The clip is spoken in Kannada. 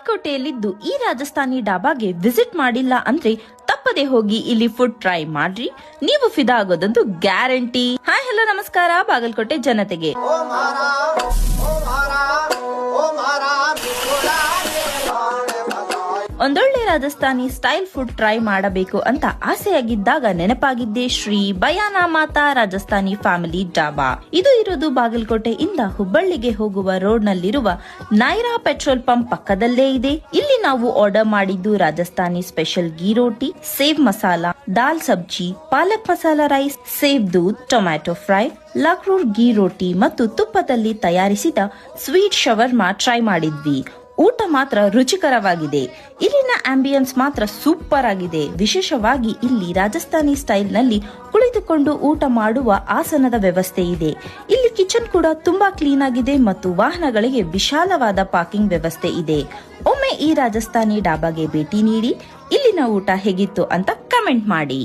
ಬಾಗಲಕೋಟೆಯಲ್ಲಿದ್ದು ಈ ರಾಜಸ್ಥಾನಿ ಡಾಬಾಗೆ ವಿಸಿಟ್ ಮಾಡಿಲ್ಲ ಅಂದ್ರೆ ತಪ್ಪದೆ ಹೋಗಿ ಇಲ್ಲಿ ಫುಡ್ ಟ್ರೈ ಮಾಡ್ರಿ, ನೀವು ಫಿದಾ ಆಗೋದಂತೂ ಗ್ಯಾರಂಟಿ. ಹಾಯ್ ಹಲೋ ನಮಸ್ಕಾರ ಬಾಗಲಕೋಟೆ ಜನತೆಗೆ. ಒಂದೊಳ್ಳೆ ರಾಜಸ್ಥಾನಿ ಸ್ಟೈಲ್ ಫುಡ್ ಟ್ರೈ ಮಾಡಬೇಕು ಅಂತ ಆಸೆಯಾಗಿದ್ದಾಗ ನೆನಪಾಗಿದ್ದೆ ಶ್ರೀ ಬಯಾನಾ ಮಾತಾ ರಾಜಸ್ಥಾನಿ ಫ್ಯಾಮಿಲಿ ಡಾಬಾ. ಇದು ಇರೋದು ಬಾಗಲಕೋಟೆಯಿಂದ ಹುಬ್ಬಳ್ಳಿಗೆ ಹೋಗುವ ರೋಡ್ ನಲ್ಲಿರುವ ನೈರಾ ಪೆಟ್ರೋಲ್ ಪಂಪ್ ಪಕ್ಕದಲ್ಲೇ ಇದೆ. ಇಲ್ಲಿ ನಾವು ಆರ್ಡರ್ ಮಾಡಿದ್ದು Rajasthani special ghee roti, sev masala, dal sabzi, palak masala rice, sev doodh, tomato fry, ಲಕ್ರೂರ್ ಗೀ ರೋಟಿ ಮತ್ತು ತುಪ್ಪದಲ್ಲಿ ತಯಾರಿಸಿದ ಸ್ವೀಟ್ ಶವರ್ಮಾ ಟ್ರೈ ಮಾಡಿದ್ವಿ. ಊಟ ಮಾತ್ರ ರುಚಿಕರವಾಗಿದೆ. ಇಲ್ಲಿನ ಆಂಬಿಯನ್ಸ್ ಮಾತ್ರ ಸೂಪರ್ ಆಗಿದೆ. ವಿಶೇಷವಾಗಿ ಇಲ್ಲಿ ರಾಜಸ್ಥಾನಿ ಸ್ಟೈಲ್ ನಲ್ಲಿ ಕುಳಿತುಕೊಂಡು ಊಟ ಮಾಡುವ ಆಸನದ ವ್ಯವಸ್ಥೆ ಇದೆ. ಇಲ್ಲಿ ಕಿಚನ್ ಕೂಡ ತುಂಬಾ ಕ್ಲೀನ್ ಆಗಿದೆ ಮತ್ತು ವಾಹನಗಳಿಗೆ ವಿಶಾಲವಾದ ಪಾರ್ಕಿಂಗ್ ವ್ಯವಸ್ಥೆ ಇದೆ. ಒಮ್ಮೆ ಈ ರಾಜಸ್ಥಾನಿ ಡಾಬಾಗೆ ಭೇಟಿ ನೀಡಿ ಇಲ್ಲಿನ ಊಟ ಹೇಗಿತ್ತು ಅಂತ ಕಮೆಂಟ್ ಮಾಡಿ.